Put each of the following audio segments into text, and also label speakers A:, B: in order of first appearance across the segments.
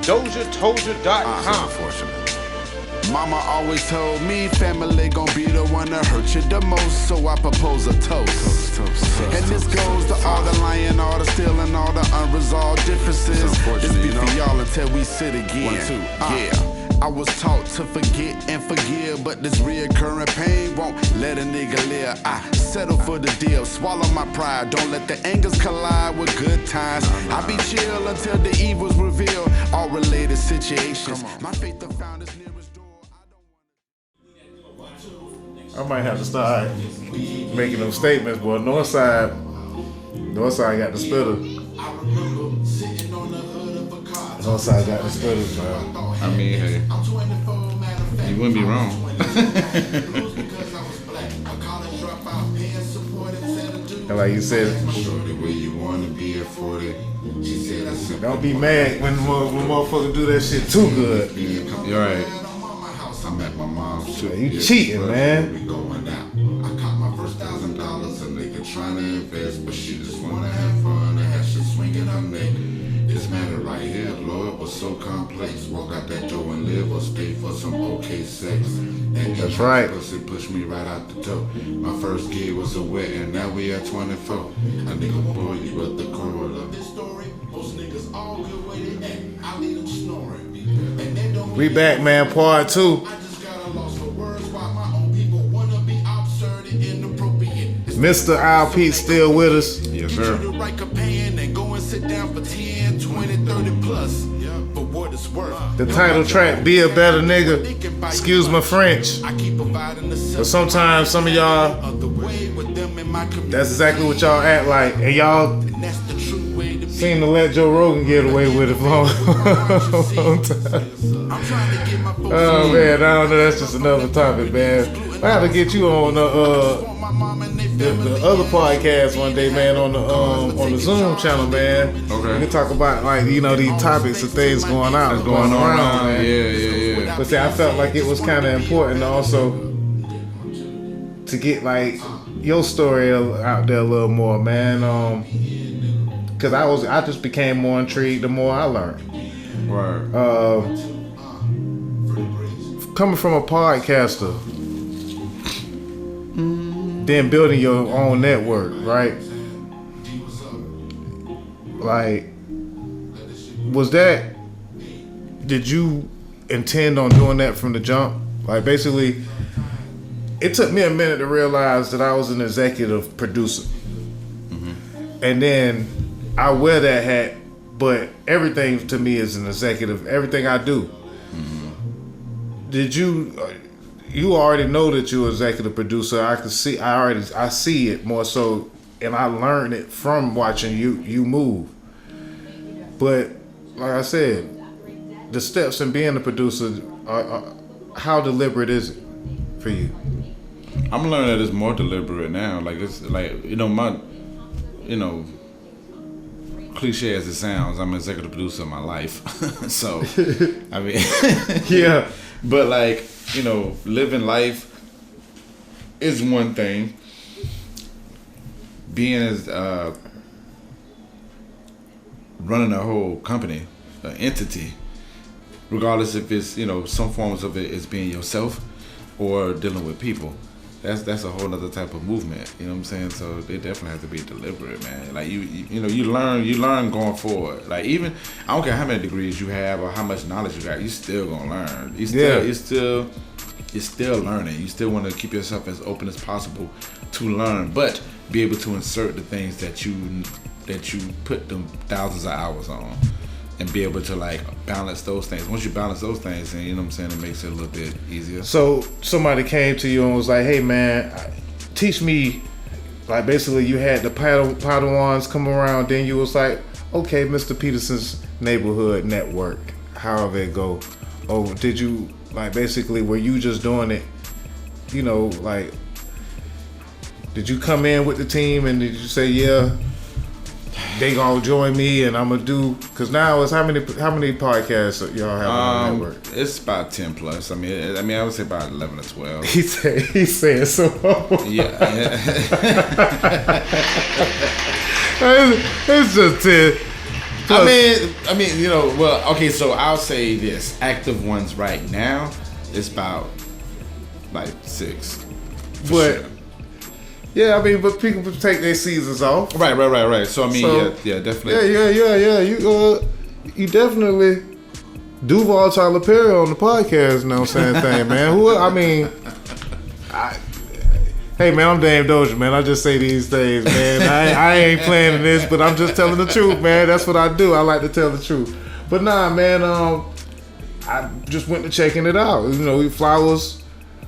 A: DOZHATOLDYA.COM.
B: Unfortunately. Mama always told me family gon' be the one that hurt you the most, so I propose a toast. And this goes to all the lying, all the stealing, all the unresolved differences. This be for y'all until we sit again. 1, 2, yeah. I was taught to forget and forgive, but this reoccurring pain won't let a nigga live. I settle for the deal, swallow my pride, don't let the angers collide with good times. I be chill until the evil's revealed, all related situations. My faith I found is nearest door.
C: I might have to start making them statements, boy. Northside got the spitter. Northside got the spitters, man.
D: I mean, hey, you wouldn't be wrong.
C: And like you said, don't be mad when motherfuckers do that shit too good.
D: You're right. I'm at my mom's too.
C: You cheating, man.
D: I caught my first $1,000, a nigga trying to invest, but she just wanna have fun and have shit swinging her neck. This matter right here, Lord, was so complex. Walk out that door and live or stay for some okay sex. And
C: that's right.
D: It pushed me right out the door. My first gig was a wedding, now we at 24. A nigga boy, you at the corner. This story, most niggas all good way they act. I leave them snoring.
C: We back, man, part 2. Mr. Al Pete still with us.
D: Yes, sir.
C: The title track, Be a Better Nigga. Excuse my French. But sometimes some of y'all, that's exactly what y'all act like. And y'all seem to let Joe Rogan get away with it for a long time. Oh man, I don't know, that's just another topic, man. I have to get you on the other podcast one day, man, on the Zoom channel, man.
D: Okay.
C: We can talk about, like, you know, these topics of things going around, man.
D: Yeah.
C: But see, I felt like it was kind of important also to get like your story out there a little more, man. Cause I just became more intrigued the more I learned.
D: Right.
C: Coming from a podcaster, then building your own network, right? Like, did you intend on doing that from the jump? Like, basically, it took me a minute to realize that I was an executive producer. And then I wear that hat, but everything to me is an executive. Everything I do. Did you already know that you're an executive producer? I see it more so, and I learned it from watching you move. But like I said, the steps in being a producer, how deliberate is it for you?
D: I'm learning that it's more deliberate now. Like, it's like, cliche as it sounds, I'm an executive producer of my life. So, I mean,
C: yeah.
D: But like, living life is one thing. Being as running a whole company, an entity, regardless if it's some forms of it is being yourself or dealing with people. That's a whole other type of movement. You know what I'm saying? So they definitely have to be deliberate, man. Like you learn going forward. Like, even I don't care how many degrees you have or how much knowledge you got, you still gonna learn. You're still learning. You still want to keep yourself as open as possible to learn, but be able to insert the things that you put them thousands of hours on, and be able to like balance those things. Once you balance those things, then it makes it a little bit easier.
C: So somebody came to you and was like, "Hey man, teach me." Like, basically, you had the Padawans come around. Then you was like, "Okay, Mr. Peterson's Neighborhood Network." However it go. Or did you like basically were you just doing it? Like, did you come in with the team and did you say, "Yeah, they gonna join me and I'm gonna do"? Because now it's how many podcasts y'all have on the network?
D: It's about 10 plus. I mean, I would say about 11 or 12.
C: He said so.
D: Yeah.
C: It's just 10.
D: I mean, you know, well, okay, so I'll say this: active ones right now, it's about like 6.
C: But
D: Sure.
C: yeah, I mean, but people take their seasons off.
D: Right. So I mean, yeah, definitely.
C: Yeah. You definitely Duval Tyler Perry on the podcast. You know what I'm saying, thing, man. Hey man, I'm Dame Dozha, man. I just say these things, man. I ain't planning this, but I'm just telling the truth, man. That's what I do. I like to tell the truth. But nah, man. I just went to checking it out. You know, flowers.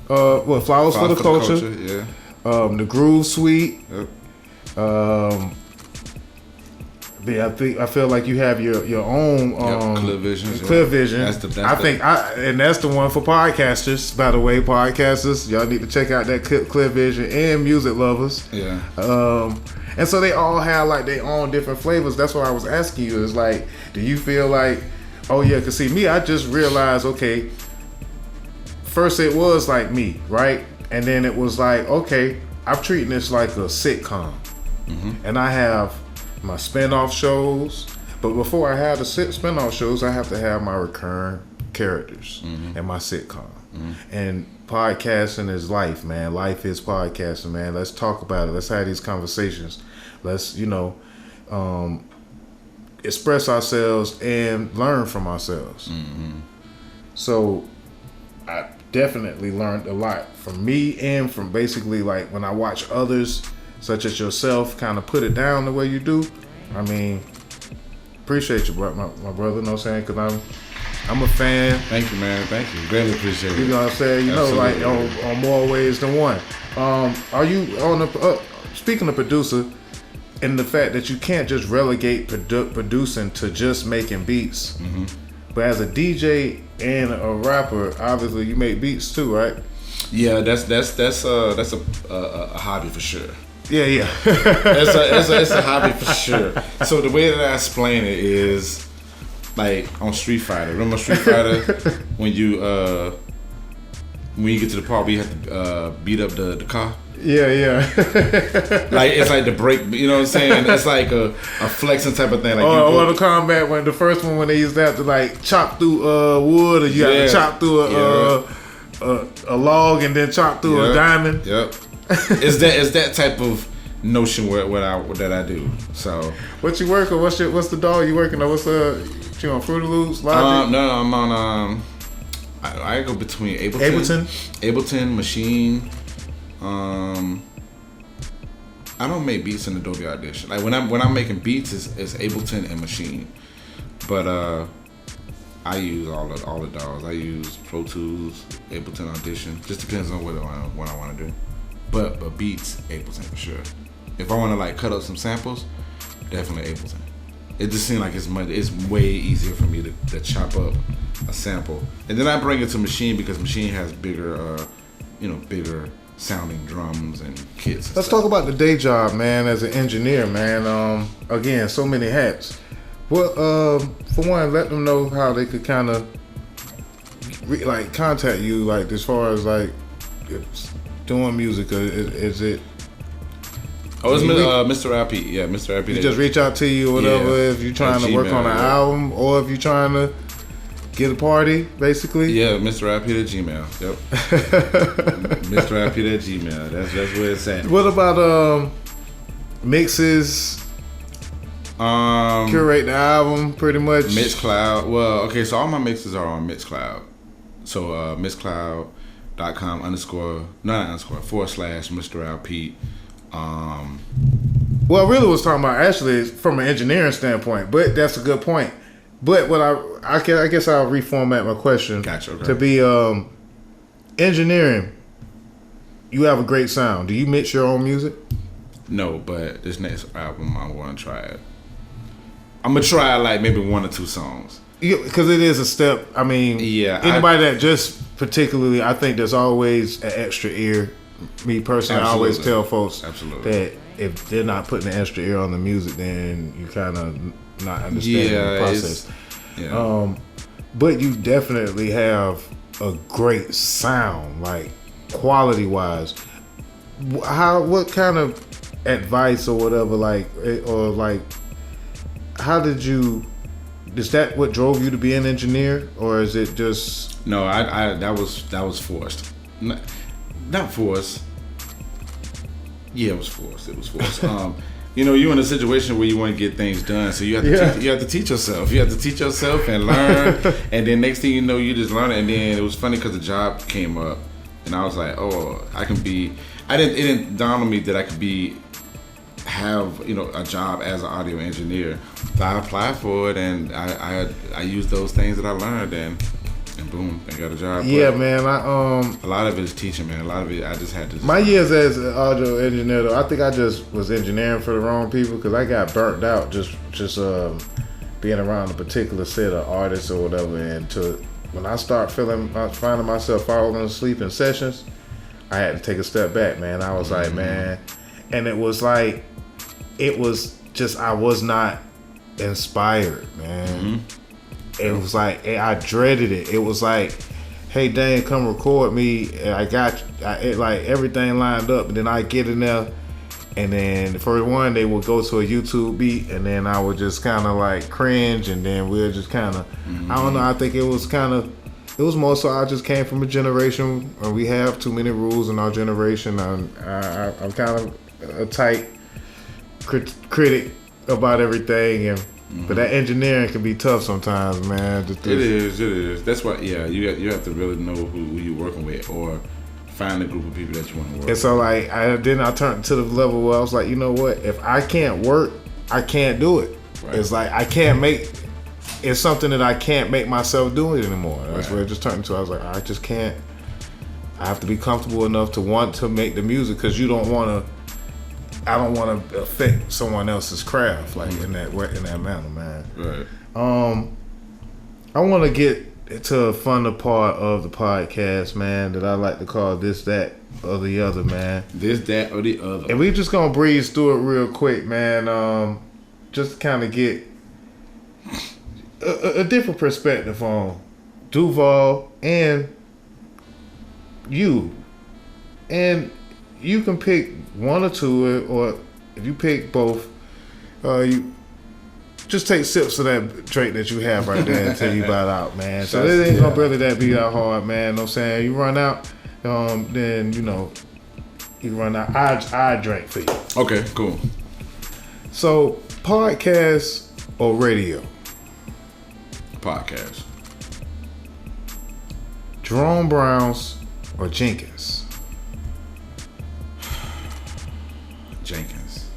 C: Flowers for the culture.
D: Yeah.
C: The Groove Suite.
D: Yep.
C: Yeah, I feel like you have your own
D: Clear Vision.
C: Clear Vision.
D: And
C: that's the one for podcasters. By the way, podcasters, y'all need to check out that Clear Vision and music lovers.
D: Yeah.
C: And so they all have like their own different flavors. That's what I was asking you. Is like, do you feel like, oh yeah, cause see me, I just realized, okay, first it was like me, right, and then it was like, okay, I'm treating this like a sitcom, and I have my spinoff shows, but before I have the spinoff shows, I have to have my recurring characters and my sitcom. And podcasting is life, man. Life is podcasting, man. Let's talk about it. Let's have these conversations. Let's, express ourselves and learn from ourselves. So I definitely learned a lot from me and from basically like when I watch others such as yourself kind of put it down the way you do. I mean, appreciate you, my brother, you know what I'm saying? Because I'm a fan.
D: Thank you, man. Thank you. Greatly appreciate it.
C: You know what I'm saying?
D: Absolutely.
C: Like on more ways than one. Are you on the speaking of producer and the fact that you can't just relegate producing to just making beats, but as a DJ and a rapper, obviously you make beats too, right?
D: Yeah, that's a hobby for sure.
C: Yeah.
D: It's a hobby for sure. So the way that I explain it is like on Street Fighter. Remember Street Fighter when you get to the part where you have to beat up the car?
C: Yeah.
D: Like it's like the break, you know what I'm saying? It's like a flexing type of thing. Like
C: or the combat when the first one when they used to have to like chop through wood, or you have to chop through a log and then chop through a diamond.
D: Yep. Is that type of notion that I do. So
C: what you working? What's the dog you working on? What's you on Fruity Loops? Logic?
D: No, I'm on I go between Ableton, Machine. I don't make beats in Adobe Audition. Like when I'm making beats, it's Ableton and Machine. But I use all the DAWs. I use Pro Tools, Ableton Audition. Just depends on what I want to do. But beats, Ableton for sure. If I want to like cut up some samples, definitely Ableton. It just seems like it's way easier for me to chop up a sample, and then I bring it to Machine because Machine has bigger sounding drums and kits.
C: Let's talk about the day job, man. As an engineer, man. Again, so many hats. Well, for one, let them know how they could kind of contact you, like as far as like doing music. Is it?
D: Oh, it's Mr. RP. Yeah, Mr. RP.
C: He just reach out to you or whatever if you're trying to work on an album or if you're trying to get a party, basically.
D: Yeah, Mr. RP at Gmail. Yep. Mr. RP at Gmail. That's where it's at.
C: What about mixes? Curate the album, pretty much.
D: Mixcloud. Well, okay, so all my mixes are on Mixcloud. So Mixcloud.com /Mr. RP.
C: Well, I really was talking about actually from an engineering standpoint, but that's a good point. But what I guess I'll reformat my question.
D: Gotcha, okay.
C: To be engineering. You have a great sound. Do you mix your own music?
D: No, but this next album I want to try it. I'm gonna try like maybe 1 or 2 songs.
C: Because it is a step. I mean, anybody that just particularly, I think there's always an extra ear. Me personally, I always tell folks that if they're not putting an extra ear on the music, then you kind of not understanding the process. But you definitely have a great sound, like quality wise. What kind of advice or whatever, how did you? Is that what drove you to be an engineer, or is it just?
D: No, that was forced. Not forced. Yeah, it was forced. It was forced. You're in a situation where you want to get things done, so you have to teach yourself. You have to teach yourself and learn, and then next thing you know, you just learn it. And then it was funny because the job came up, and I was like, oh, I can be. It didn't dawn on me that I could have a job as an audio engineer. So I applied for it, and I used those things that I learned, and boom, I got a job.
C: Yeah,
D: but
C: man.
D: A lot of it is teaching, man. A lot of it I just had to.
C: My years as an audio engineer, though, I think I just was engineering for the wrong people because I got burnt out just being around a particular set of artists or whatever. And when I start finding myself falling asleep in sessions, I had to take a step back, man. I was like, man, and it was just I was not inspired, man. It was like I dreaded it. It was like, hey, Dane, come record me. And everything lined up, and then I get in there, and then for one, they would go to a YouTube beat, and then I would just kind of like cringe, and then we'll just kind of, I don't know. I think it was more so I just came from a generation where we have too many rules in our generation. I'm kind of a tight critic about everything, and but that engineering can be tough sometimes, man.
D: It is. That's why, you have to really know who you're working with, or find a group of people that you want to work with.
C: And so, like, I turned to the level where I was like, you know what? If I can't work, I can't do it. Right. It's like it's something that I can't make myself do it anymore. That's where it just turned into. I was like, I just can't. I have to be comfortable enough to want to make the music, because I don't want to affect someone else's craft, like in that manner, man.
D: Right.
C: I want to get to a funner part of the podcast, man, that I like to call This, That, or the Other, man.
D: This, That, or the Other.
C: And we just gonna breeze through it real quick, man. Just kind of get a different perspective on Duval and you. And you can pick one or two, or if you pick both, you just take sips of that drink that you have right there until you bite out, man. So it ain't gonna really that be that hard, man. Know what I'm saying? You run out, then you run out. I drink for you.
D: Okay, cool.
C: So podcast or radio?
D: Podcast.
C: Jerome Browns or Jenkins?
D: Jenkins.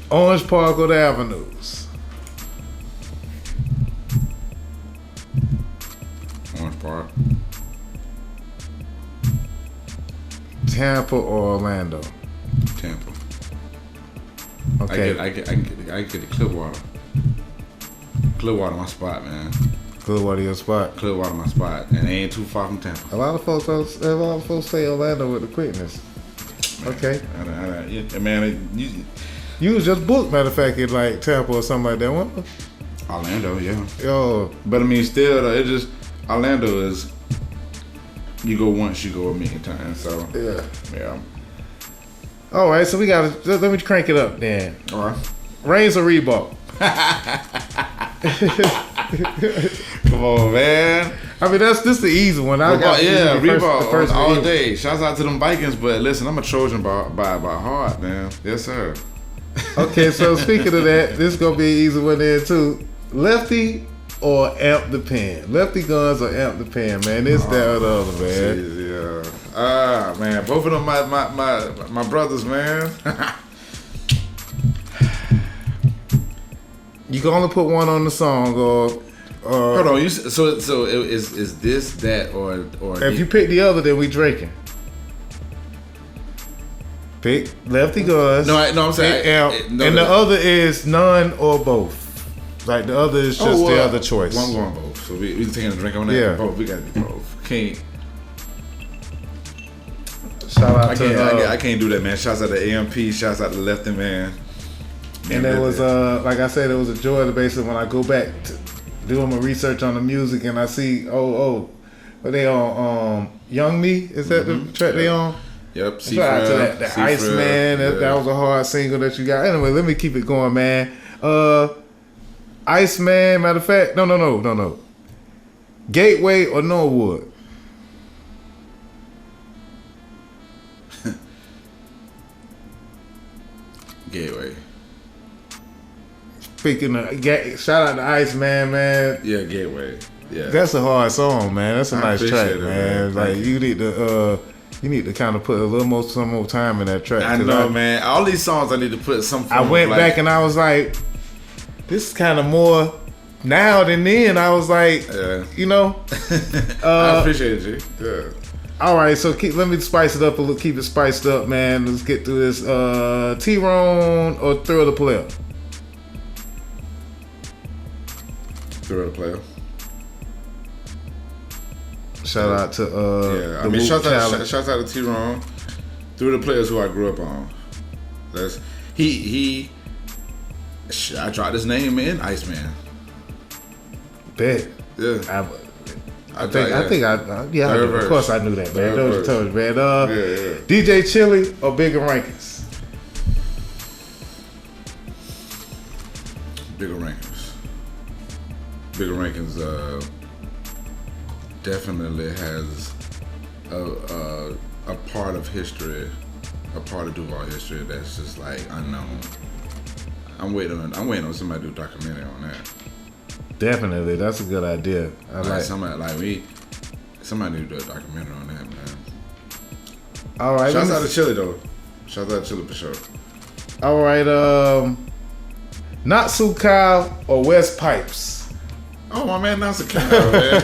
C: Orange Park or the Avenues?
D: Orange Park.
C: Tampa or Orlando?
D: Tampa.
C: Okay.
D: I get the Clearwater. Clearwater my spot, man.
C: Clearwater your spot?
D: Clearwater my spot, and it ain't too far from Tampa.
C: A lot of folks say Orlando with the quickness. Okay.
D: Man,
C: you was just booked, matter of fact, in like Tampa or something like that, wasn't you?
D: Orlando, yeah.
C: Yo.
D: But I mean, still, it just, Orlando is, you go once, you go a million times, so. Yeah.
C: All right, so let me crank it up then.
D: All right.
C: Reigns or Reebok?
D: Come on, man.
C: I mean, this the easy one.
D: Reebok all day. Shouts out to them Vikings, but listen, I'm a Trojan by heart, man. Yes, sir.
C: Okay, so speaking of that, this is gonna be an easy one there too. Lefty or amp the pen? Lefty guns or amp the pen, man? This, that, or the other, man.
D: Jeez, yeah. Man, both of them my brothers, man.
C: You can only put one on the song, or
D: hold on. So is this, that, or
C: if you pick the other, then we drinking. Pick Lefty guns.
D: No, I'm saying.
C: And the other is none or both. Like the other is just the other choice.
D: One going both. So we taking a drink on that.
C: Yeah.
D: Both. We gotta be both. Can't.
C: Shout out to
D: I can't do that, man. Shouts out to AMP. Shouts out to Lefty, man.
C: And it was like I said, it was a joy to basically when I go back to doing my research on the music and I see but they on Young Me, is that the track they on?
D: Yep.
C: Shout out to that. The Iceman. That was a hard single that you got. Anyway, let me keep it going, man. Iceman. Matter of fact, no. Gateway or Norwood?
D: Gateway.
C: Speaking of, shout out to Iceman, man.
D: Yeah, Gateway. Yeah,
C: that's a hard song, man. That's a nice track, man. Like you need to kind of put a little some more time in that track.
D: I know, man. All these songs I need to put some.
C: I went back and I was like, this is kind of more now than then. I was like, you know.
D: I appreciate it, G. Yeah.
C: All right, so let me spice it up a little. Keep it spiced up, man. Let's get through this. T-Ron or Thrill the Player?
D: Thrill the Player.
C: Shout out to
D: shout out to T-Ron. Through the Players who I grew up on. That's I tried his name in Iceman.
C: Bet.
D: Yeah.
C: I think of course I knew that, man. DOZHATOLDYA, man. DJ Chili or Bigger Rankings?
D: Bigger Rankings. Bigger Rankings definitely has a part of history, a part of Duval history that's just like unknown. I'm waiting on somebody to do a documentary on that.
C: Definitely, that's a good idea.
D: Somebody need to do a documentary on that, man.
C: All right.
D: Shouts out to Chili though. Shouts out to Chili for sure.
C: All right. Natsu Kyle or West Pipes?
D: Oh my man, Natsu Kyle, man.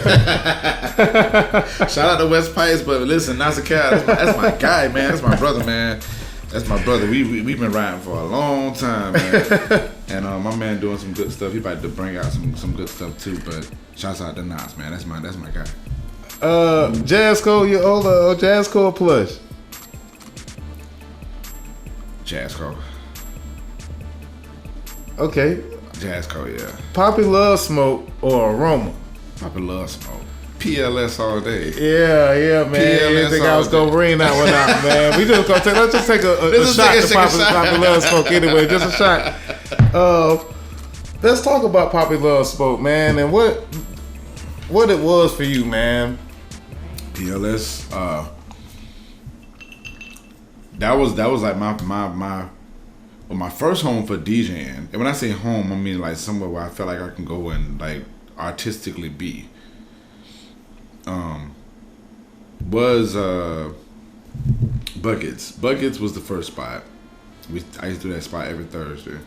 D: Shout out to West Pipes, but listen, Natsu Kyle, that's my guy, man. That's my brother, man. That's my brother. We've been riding for a long time, man. And my man doing some good stuff. He about to bring out some good stuff too. But shouts out to Nas, man. That's my guy.
C: Jazz Cole, you older or Jazz Cole Plush?
D: Jazz Cole.
C: Okay.
D: Jazz Cole, yeah.
C: Poppy Love Smoke or Aroma?
D: Poppy Love Smoke. PLS all day.
C: Yeah, man. I didn't think I was gonna bring that one out, man. Let's just take a shot to Poppy Love Smoke anyway. Just a shot. Let's talk about Poppy Love Smoke, man, and what it was for you, man.
D: PLS. That was like my first home for DJing. And when I say home, I mean like somewhere where I felt like I can go and like artistically be. Was Buckets. Buckets was the first spot. I used to do that spot every Thursday.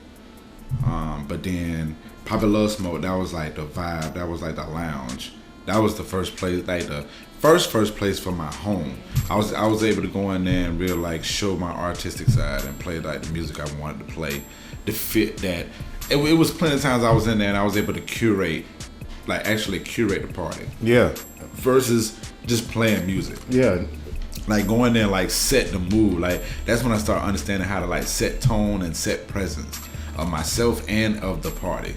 D: But then Poppy Love Smoke, that was like the vibe. That was like the lounge. That was the first place, like the first place for my home. I was able to go in there and really like show my artistic side and play like the music I wanted to play to fit that. It was plenty of times I was in there and I was able to actually curate the party.
C: Yeah.
D: Versus just playing music.
C: Yeah.
D: Like going there and like set the mood. Like that's when I started understanding how to like set tone and set presence of myself and of the party.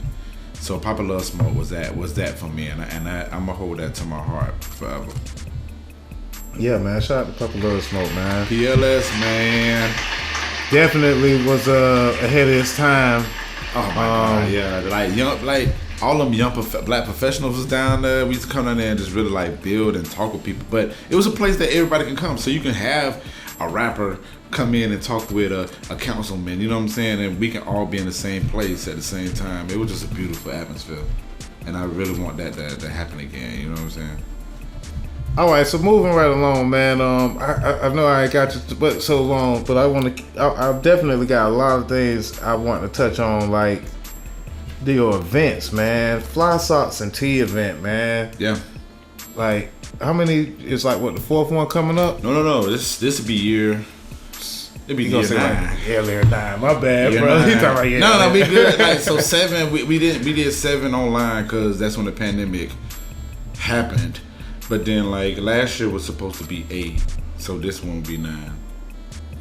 D: So Poppy Love Smoke was that for me, and I'm gonna hold that to my heart forever.
C: Yeah, man. Shout out to Poppy Love Smoke, man.
D: PLS, man.
C: Definitely was ahead of his time.
D: Oh my God, yeah. Like all them young black professionals was down there. We used to come down there and just really like build and talk with people. But it was a place that everybody can come, so you can have a rapper come in and talk with a councilman, you know what I'm saying? And we can all be in the same place at the same time. It was just a beautiful atmosphere. And I really want that to happen again, you know what I'm saying?
C: All right, so moving right along, man. I know I ain't got you but so long, but I've definitely got a lot of things I want to touch on, like your events, man. Fly Socks and Tea event, man.
D: Yeah.
C: Like, how many? It's like what, the fourth one coming up?
D: No. This would be year. It'd be year 9.
C: Like, year 9. My bad, bro. He talking about year 9.
D: No, we good. Like, so 7. We did 7 online because that's when the pandemic happened. But then like last year was supposed to be 8, so this one will be 9.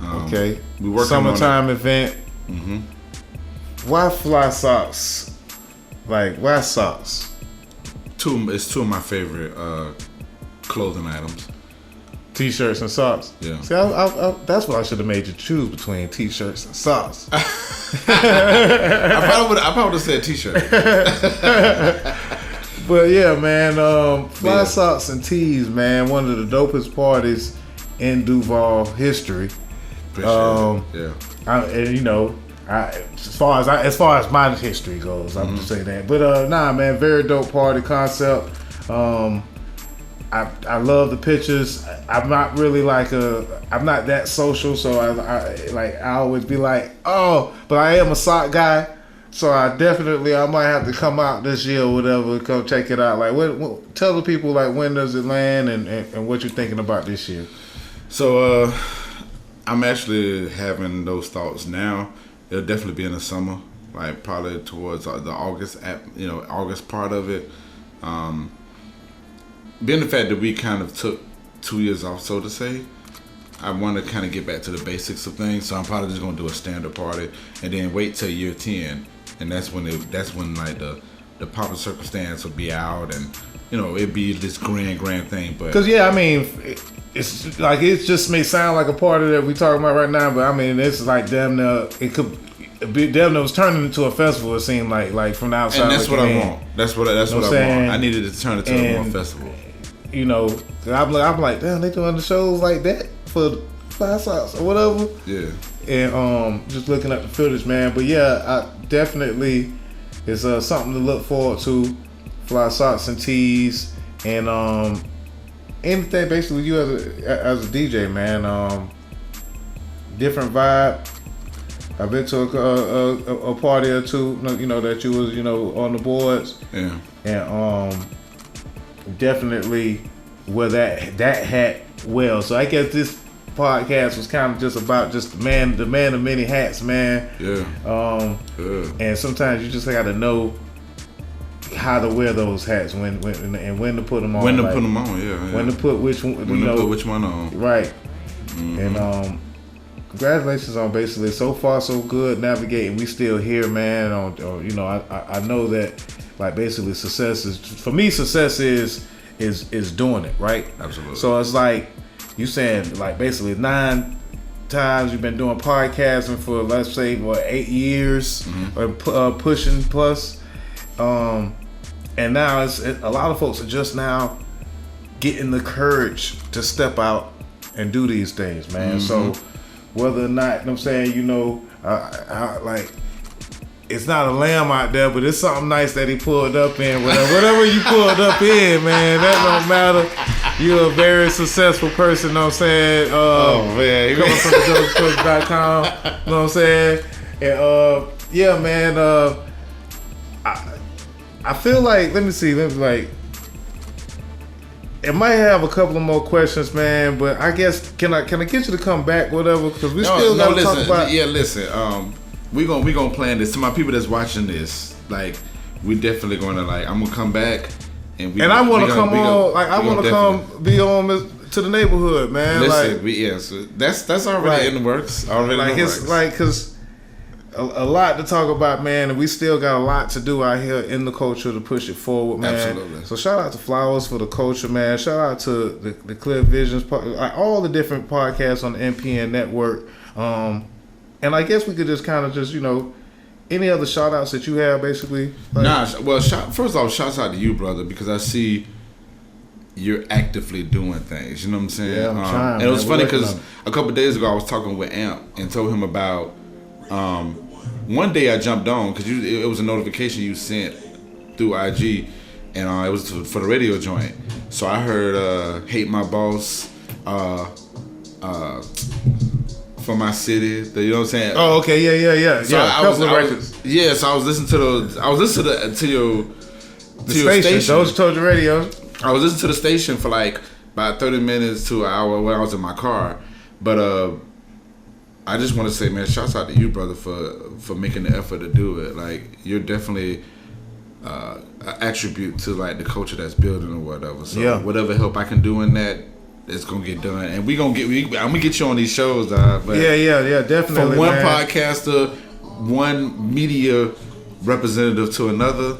C: Okay.
D: We working
C: summertime
D: on
C: event.
D: Mm-hmm.
C: Why Fly Socks? Like, why socks?
D: It's 2 of my favorite clothing items.
C: T-shirts and socks.
D: Yeah.
C: See, that's what I should have made you choose between T-shirts and socks.
D: I probably would have said T-shirt.
C: But yeah, man, fly socks and tees, man. One of the dopest parties in Duval history.
D: Appreciate it. Yeah.
C: As far as my history goes, I'm just saying that. But nah, man, very dope party concept. I love the pictures. I'm not really I'm not that social, so I always be like, oh, but I am a sock guy, so I might have to come out this year or whatever, come check it out. Like, tell the people like when does it land and what you're thinking about this year.
D: So I'm actually having those thoughts now. It'll definitely be in the summer, like probably towards the August part of it. Being the fact that we kind of took 2 years off, so to say, I want to kind of get back to the basics of things. So I'm probably just gonna do a standard party and then wait till year 10, and that's when like the proper circumstance will be out, and it'd be this grand thing. But
C: because I mean, it's like it just may sound like a party that we talking about right now, but I mean it's like damn near it could. Damn, it was turning into a festival. It seemed like from the outside.
D: And that's what I want. That's what I want. I needed to turn it to a more festival.
C: I'm like, damn, they doing the shows like that for fly socks or whatever.
D: Yeah.
C: And just looking at the footage, man. But yeah, I definitely it's something to look forward to. Fly socks and tees and anything basically you as a DJ, man. Different vibe. I've been to a party or two, that you was, on the boards.
D: Yeah.
C: And definitely wear that hat well. So I guess this podcast was kind of just about just the man of many hats, man.
D: Yeah.
C: And sometimes you just got to know how to wear those hats when to put them on.
D: When to put them on, yeah.
C: When to put which one.
D: Put which one on.
C: Right.
D: Mm-hmm.
C: And congratulations on basically so far so good navigating. We still here, man. I know that like basically success is doing it, right?
D: Absolutely.
C: So it's like you saying like basically 9 times you've been doing podcasting for let's say 8 years or pushing plus, and now it's a lot of folks are just now getting the courage to step out and do these things, man. So whether or not, I'm saying, like, it's not a lamb out there, but it's something nice that he pulled up in. Whatever you pulled up in, man, that don't matter. You're a very successful person, you know what I'm saying?
D: Man.
C: Coming from the DOZHATOLDYA.COM, you know what I'm saying? And, yeah, man, I feel like, let me it might have a couple of more questions, man, but I guess can I get you to come back, whatever? Because we still got to talk about.
D: Yeah, listen. We gonna plan this. To my people that's watching this, like, we definitely gonna I'm gonna come back, and
C: I want to come on. Like, I want to come be on to the neighborhood, man.
D: Listen, so that's already in the works.
C: Because a lot to talk about, man, and we still got a lot to do out here in the culture to push it forward, man.
D: Absolutely.
C: So shout out to Flowers for the culture, man. Shout out to the Clear Visions, all the different podcasts on the NPN network. And I guess we could just kind of any other shout outs that you have, basically.
D: First off, shouts out to you, brother, because I see you're actively doing things. You know what I'm saying?
C: Yeah, I'm trying.
D: And it was funny because a couple of days ago I was talking with Amp and told him about. One day I jumped on because it was a notification you sent through IG, and it was for the radio joint. So I heard "Hate My Boss" for my city. You know what I'm saying?
C: Oh, okay, yeah.
D: So
C: a couple of records.
D: So I was listening to your
C: station. Dozha Radio.
D: I was listening to the station for like about 30 minutes to an hour when I was in my car, but I just want to say, man, shouts out to you, brother, for making the effort to do it. Like, you're definitely an attribute to like the culture that's building or whatever. So whatever help I can do in that, it's gonna get done. And I'm gonna get you on these shows, but
C: yeah, definitely.
D: From one podcaster, one media representative to another,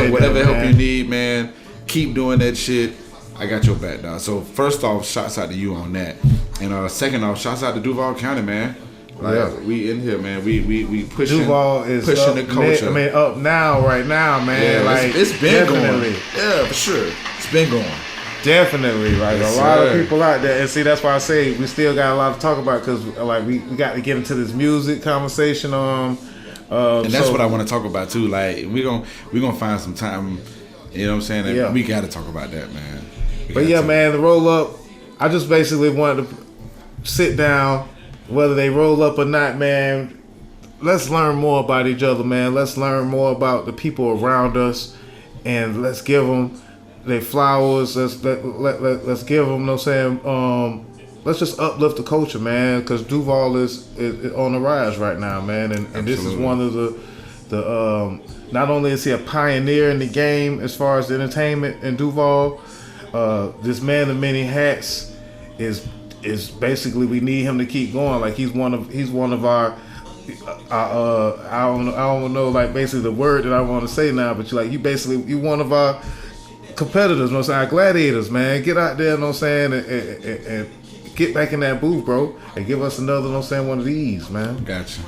C: whatever
D: help you need, man. Keep doing that shit. I got your back, dog. So first off, shouts out to you on that, and second off, shouts out to Duval County, man. Like we in here, man. We pushing.
C: Duval is
D: pushing
C: up
D: the culture.
C: up now, right now, man.
D: Yeah,
C: like
D: it's been
C: definitely.
D: going. Yeah, for sure. It's been going.
C: Definitely, like
D: Yes,
C: a lot
D: sir.
C: of people out there, and see that's why I say we still got a lot to talk about because like we got to get into this music conversation.
D: And that's what I want to talk about too. Like we gonna find some time. You know what I'm saying? And we got to talk about that, man.
C: But yeah, man, the roll up. I just basically wanted to sit down, whether they roll up or not, man. Let's learn more about each other, man. Let's learn more about the people around us, and let's give them their flowers. Let's give them. You know what I'm saying? Let's just uplift the culture, man, because Duval is on the rise right now, man, and this is one of the not only is he a pioneer in the game as far as the entertainment in Duval, this man of many hats is basically we need him to keep going. Like he's one of our I don't know like basically the word that I want to say now, but you one of our competitors, you know what I'm saying, our gladiators, man. Get out there, you know what I'm saying, and get back in that booth, bro, and give us another, you know what I'm saying, one of these, man.
D: Gotcha.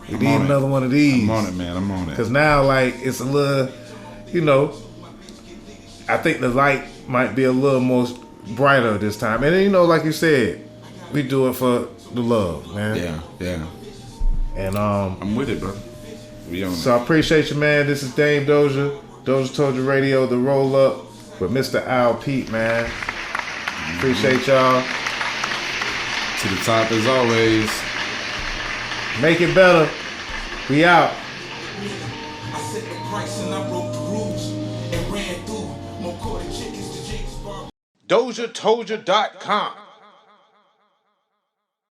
C: We need another one of these.
D: I'm on it, man. I'm on it.
C: Because now, like, it's a little, you know, I think the light might be a little more brighter this time. And then, you know, like you said, we do it for the love, man.
D: Yeah.
C: And
D: I'm with it, bro. We on
C: so I appreciate you, man. This is Dame Dozha, Dozha Told You Radio, the roll up with Mr. Al Pete, man. Appreciate y'all.
D: To the top as always.
C: Make it better. We out.
A: I set the price and I wrote the rules and ran through more quarter chickens to James Bond.
C: DOZHATOLDYA.COM